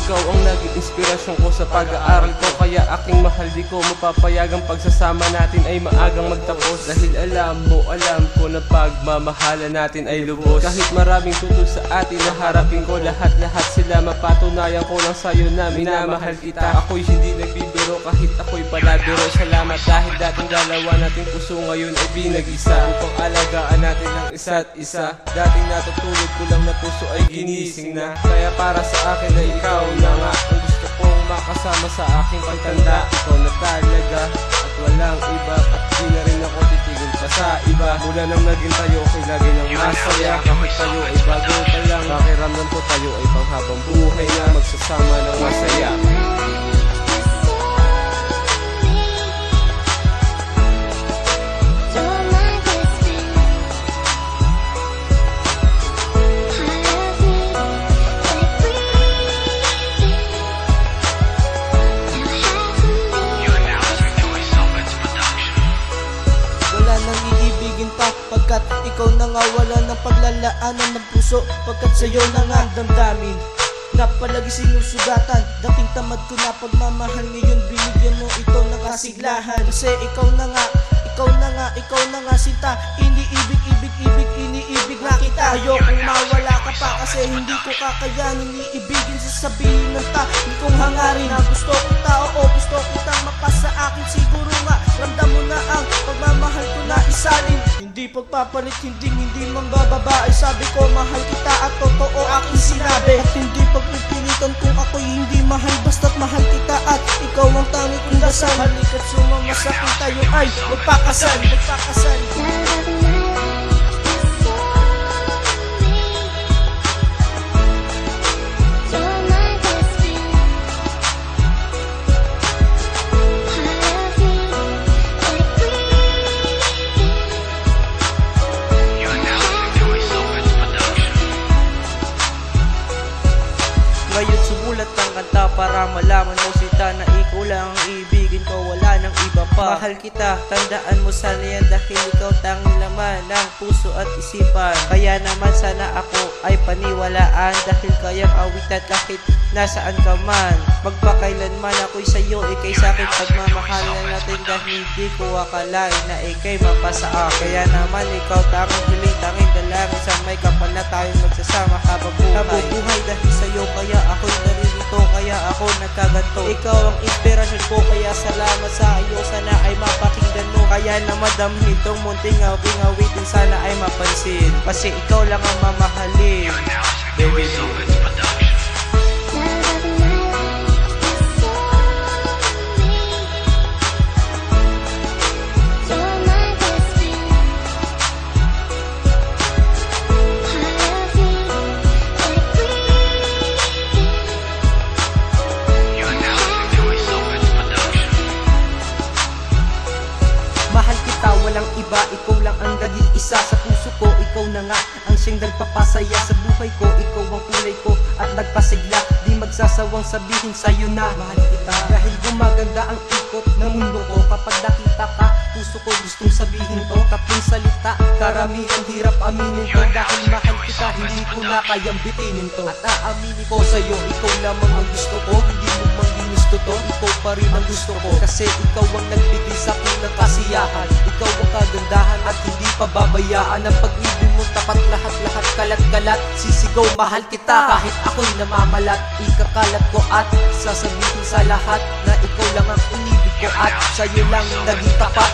ikaw ang naging inspirasyon ko sa pag-aaral ko. Kaya aking mahal, di ko mapapayagang pagsasama natin ay maagang magtapos. Dahil alam ko na pagmamahala natin ay lubos. Kahit maraming tutol sa atin na harapin ko, lahat sila mapatunayan ko lang sa'yo na minamahal kita. Ako'y hindi nagbibiro kahit ako'y palabiro. Salamat dahil dating dalawa nating puso ngayon ay pinag-isa. Upang alagaan natin ang isa't isa. Dating natutulog ko lang na puso ay ginising na. Kaya para sa akin ay ikaw na nga ang gusto kong makasama sa aking pagtanda. Ikaw na talaga at walang iba. At di na rin ako titigil pa sa iba. Mula nang naging tayo ako'y lagi nang masaya. Kahit tayo ay bago pa lang, pakiramdam ko tayo ay panghabang buhay na magsasama ng masaya. Pagkat ikaw na nga wala ng paglalaanan ng puso. Pagkat sa'yo na nga ang damdamin na palagi sinusugatan. Dating tamad ko na pagmamahal, ngayon binigyan mo ito ng kasiglahan. Kasi ikaw na nga sinta. Iniibig na kita. Ayokong mawala ka pa kasi hindi ko kakayanin iibigin. Sasabihin ng taon kong hangarin na gusto kita, oo gusto kitang mapasa akin. Siguro nga ramdam mo na ang pagmamahal ko na isalin. Hindi pagpapalit, hindi mambababae. Sabi ko mahal kita at totoo aking sinabi. At hindi pagpipilitan kung ako'y hindi mahal, basta't mahal kita at ikaw ang tangi kong dasal. Halika't sumama sa akin, tayo ay magpakasal. Ngayon sumulat ng kanta para malaman mo sita na ikaw lang ang ibigin ko, wala nang iba pa. Mahal kita, tandaan mo sana yan dahil ikaw tanging laman ng puso at isipan. Kaya naman sana ako ay paniwalaan dahil kayang awitan kahit nasaan ka man. Magpakailanman ako'y sa'yo, ikay sa'kin pagmamahalan natin dahil hindi ko akalain na ikay mapasa. Kaya naman ikaw tanging hiling, tanging dalangin sa may kapal na tayong magsasama habang buhay dahil sa'yo kaya ako'y naririto, kaya ako nagkaganto. Ikaw ang inspirasyon ko, kaya salamat sa iyo. Sana ay mapakinggan mo, kaya na madamhin itong munting aking awitin. Sana ay mapansin, kasi ikaw lang ang mamahalin. Baby, mahal kita, walang iba, ikaw lang ang naging isa sa puso ko. Ikaw na nga ang siyang nagpapasaya sa buhay ko. Ikaw ang kulay ko at nagpasigla, di magsasawang sabihin sa'yo na mahal kita. Dahil gumaganda ang ikot ng mundo ko kapag nakita ka. Puso ko gustong sabihin to, tatlong salita, karamihan hirap aminin ko. Dahil mahal kita, hindi ko na kayang bitinin to. At aaminin ko sa'yo, ikaw lamang ang gusto ko. Hindi mo mang ginusto to, ikaw pa rin ang gusto ko. Kasi ikaw ang nagbigay sa akin ng kasiyahan. Ikaw ang kagandahan at hindi pababayaan. Ang pag-ibig mo tapat, lahat kalat-kalat. Sisigaw mahal kita kahit ako'y namamalat. Ikakalat ko at sasabihin sa lahat na ikaw lang ang inibig ko. At sa'yo lang naging tapat.